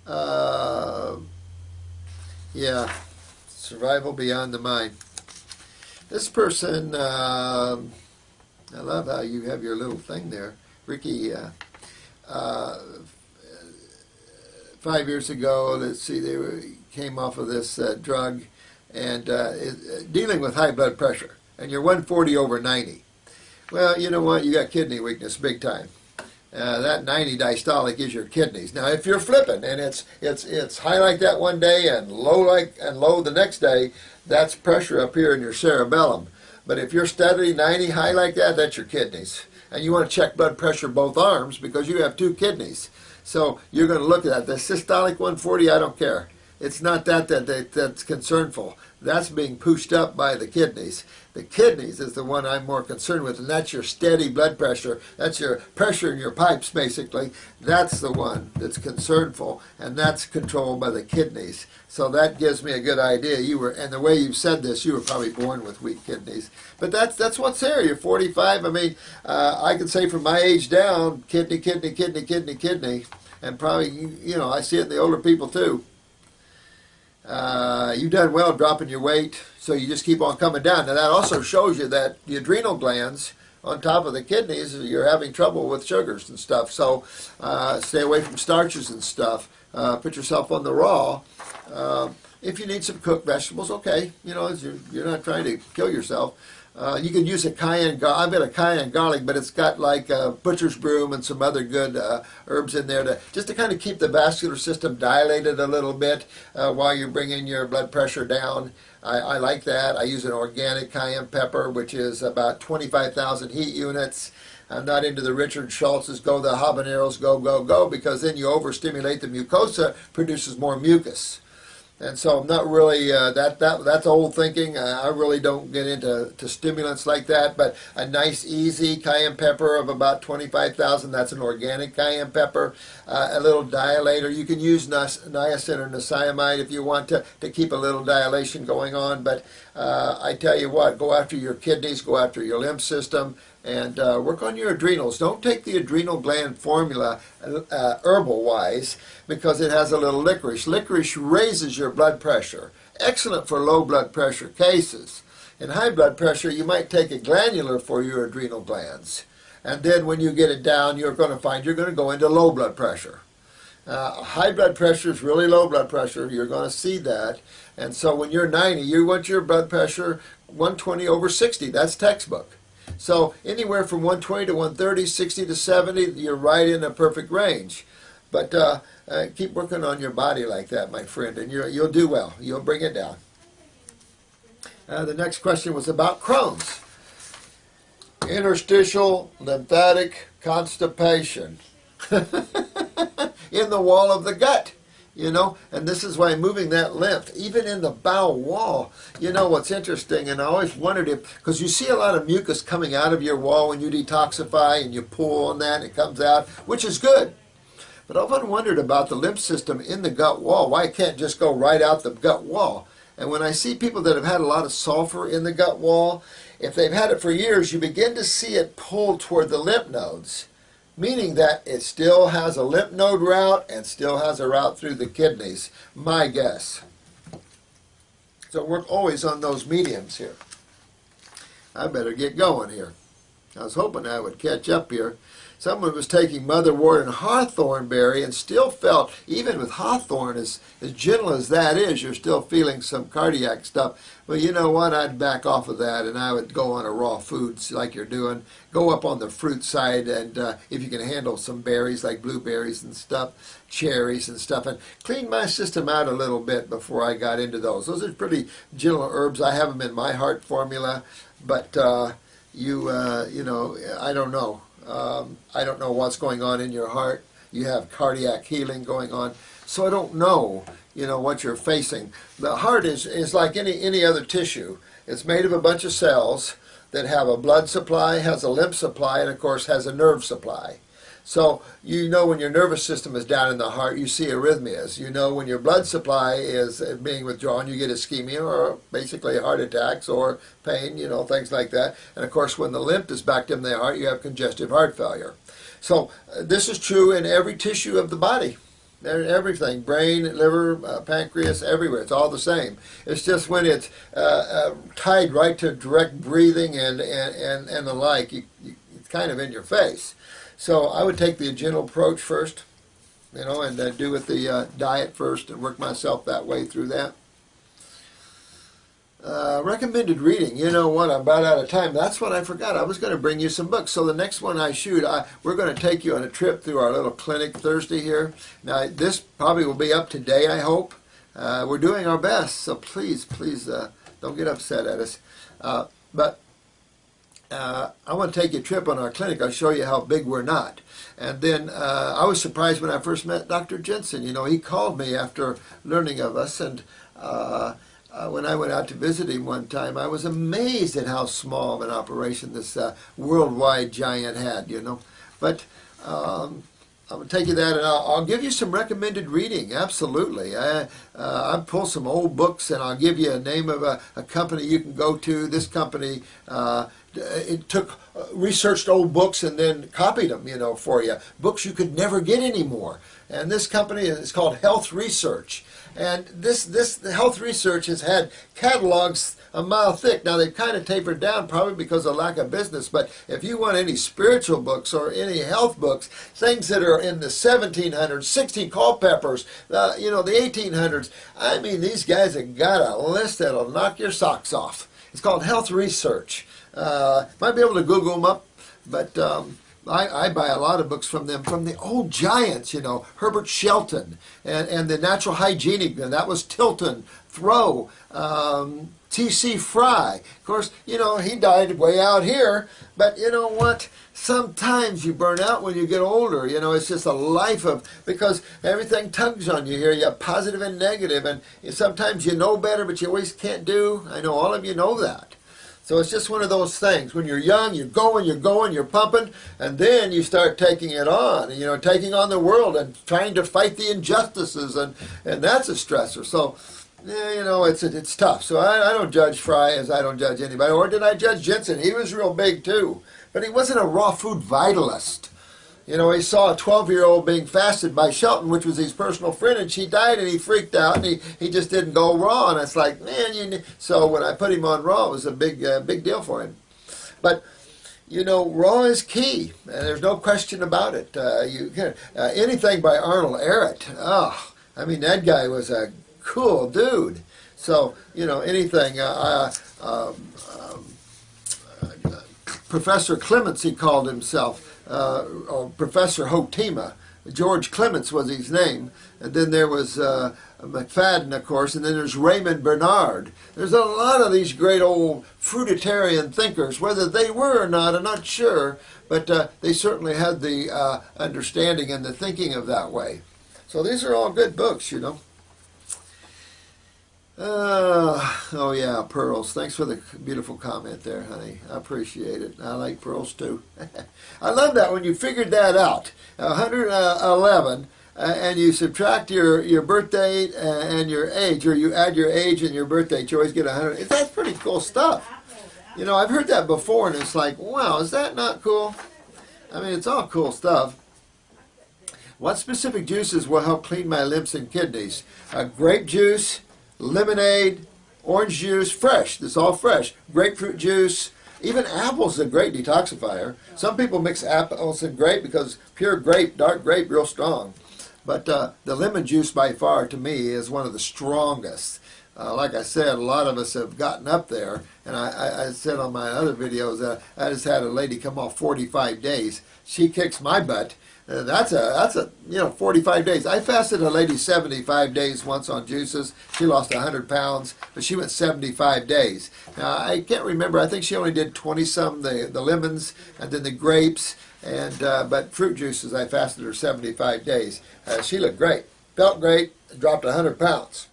Uh, yeah, survival beyond the mind. This person, I love how you have your little thing there. Ricky, uh, 5 years ago, let's see, came off of this drug and dealing with high blood pressure. And you're 140 over 90. Well, you know what? You got kidney weakness big time. That 90 diastolic is your kidneys. Now, if you're flipping and it's high like that one day and low the next day, that's pressure up here in your cerebellum. But if you're steadily 90 high like that, that's your kidneys. And you want to check blood pressure both arms because you have two kidneys. So you're going to look at that. The systolic 140, I don't care. It's not that's concernful. That's being pushed up by the kidneys. The kidneys is the one I'm more concerned with, and that's your steady blood pressure. That's your pressure in your pipes, basically. That's the one that's concernful, and that's controlled by the kidneys. So that gives me a good idea. And the way you've said this, you were probably born with weak kidneys. But that's what's there. You're 45. I mean, I can say from my age down, kidney, and probably I see it in the older people too. You've done well dropping your weight, so you just keep on coming down. Now that also shows you that the adrenal glands on top of the kidneys, you're having trouble with sugars and stuff. So stay away from starches and stuff. Put yourself on the raw. If you need some cooked vegetables, okay. You're not trying to kill yourself. You can use a cayenne garlic. I've got a cayenne garlic, but it's got like butcher's broom and some other good herbs in there just to kind of keep the vascular system dilated a little bit while you're bringing your blood pressure down. I like that. I use an organic cayenne pepper, which is about 25,000 heat units. I'm not into the Richard Schultz's go, the habaneros, go, because then you overstimulate the mucosa, produces more mucus. And so I'm not really, that's old thinking. I really don't get into stimulants like that, but a nice, easy cayenne pepper of about 25,000, that's an organic cayenne pepper. A little dilator. You can use niacin or niacinamide if you want to keep a little dilation going on, but I tell you what, go after your kidneys, go after your lymph system, and work on your adrenals. Don't take the adrenal gland formula herbal-wise because it has a little licorice. Licorice raises your blood pressure. Excellent for low blood pressure cases. In high blood pressure, you might take a glandular for your adrenal glands. And then when you get it down, you're going to find you're going to go into low blood pressure. High blood pressure is really low blood pressure. You're going to see that. And so when you're 90, you want your blood pressure 120 over 60. That's textbook. So anywhere from 120 to 130, 60 to 70, you're right in a perfect range. But keep working on your body like that, my friend, and you'll do well. You'll bring it down. The next question was about Crohn's. Interstitial lymphatic constipation in the wall of the gut. And this is why moving that lymph, even in the bowel wall, what's interesting, and I always wondered because you see a lot of mucus coming out of your wall when you detoxify and you pull on that and it comes out, which is good. But I've often wondered about the lymph system in the gut wall, why it can't just go right out the gut wall. And when I see people that have had a lot of sulfur in the gut wall, if they've had it for years, you begin to see it pull toward the lymph nodes. Meaning that it still has a lymph node route and still has a route through the kidneys, my guess. So work always on those mediums here. I better get going here. I was hoping I would catch up here. Someone was taking motherwort and hawthorn berry and still felt, even with hawthorn, as gentle as that is, you're still feeling some cardiac stuff. Well, you know what? I'd back off of that and I would go on a raw foods like you're doing. Go up on the fruit side, and if you can handle some berries like blueberries and stuff, cherries and stuff, and clean my system out a little bit before I got into those. Those are pretty gentle herbs. I have them in my heart formula, but I don't know. I don't know what's going on in your heart. You have cardiac healing going on. So I don't know, what you're facing. The heart is like any other tissue. It's made of a bunch of cells that have a blood supply, has a lymph supply, and of course has a nerve supply. So when your nervous system is down in the heart, you see arrhythmias. When your blood supply is being withdrawn, you get ischemia or basically heart attacks or pain, things like that. And of course, when the lymph is backed in the heart, you have congestive heart failure. So this is true in every tissue of the body. Everything, brain, liver, pancreas, everywhere. It's all the same. It's just when it's tied right to direct breathing and the like, it's kind of in your face. So I would take the gentle approach first, and do with the diet first and work myself that way through that. Recommended reading. You know what? I'm about out of time. That's what I forgot. I was going to bring you some books. So the next one I shoot, we're going to take you on a trip through our little clinic Thursday here. Now, this probably will be up today, I hope. We're doing our best, so please don't get upset at us. But I want to take you a trip on our clinic. I'll show you how big we're not. And then I was surprised when I first met Dr. Jensen. He called me after learning of us, and when I went out to visit him one time, I was amazed at how small of an operation this worldwide giant had, But I'm going to take you that, and I'll give you some recommended reading, absolutely. I'll pull some old books, and I'll give you a name of a company you can go to. This company, it took researched old books and then copied them, for you. Books you could never get anymore. And this company is called Health Research. And the Health Research has had catalogs a mile thick. Now they've kind of tapered down probably because of lack of business, but if you want any spiritual books or any health books, things that are in the 1700s, 16 Culpepper's, the 1800s, I mean, these guys have got a list that'll knock your socks off. It's called Health Research. Might be able to Google them up, but I buy a lot of books from them, from the old giants, Herbert Shelton, and the Natural Hygienic, and that was Tilton, Thoreau, T.C. Fry. Of course, he died way out here, but you know what? Sometimes you burn out when you get older. It's just a life because everything tugs on you here. You have positive and negative, and sometimes you know better, but you always can't do. I know all of you know that. So it's just one of those things. When you're young, you're going, you're pumping, and then you start taking it on, taking on the world and trying to fight the injustices, and that's a stressor. So, it's tough. So I don't judge Fry as I don't judge anybody. Or did I judge Jensen? He was real big too. But he wasn't a raw food vitalist. He saw a 12-year-old being fasted by Shelton, which was his personal friend, and she died, and he freaked out, and he just didn't go raw. And it's like, man, so when I put him on raw, it was a big deal for him. But, raw is key, and there's no question about it. Anything by Arnold Ehret, I mean, that guy was a cool dude. So, anything. Professor Clements, he called himself. Professor Hotima. George Clements was his name. And then there was McFadden, of course, and then there's Raymond Bernard. There's a lot of these great old fruitarian thinkers. Whether they were or not, I'm not sure, but they certainly had the understanding and the thinking of that way. So these are all good books, Oh yeah, pearls. Thanks for the beautiful comment there, honey. I appreciate it. I like pearls too. I love that when you figured that out. 111, and you subtract your birth date and your age, or you add your age and your birth date, you always get 100. That's pretty cool stuff. I've heard that before, and it's like, wow, is that not cool? I mean, it's all cool stuff. What specific juices will help clean my limbs and kidneys? Grape juice, lemonade, orange juice, fresh. This is all fresh. Grapefruit juice. Even apples is a great detoxifier. Some people mix apples and grape because pure grape, dark grape, real strong. But the lemon juice by far, to me, is one of the strongest. Like I said, a lot of us have gotten up there. And I said on my other videos, I just had a lady come off 45 days. She kicks my butt. That's a 45 days. I fasted a lady 75 days once on juices. She lost 100 pounds, but she went 75 days. Now, I can't remember. I think she only did 20-some, the lemons, and then the grapes. But fruit juices, I fasted her 75 days. She looked great, felt great, dropped 100 pounds.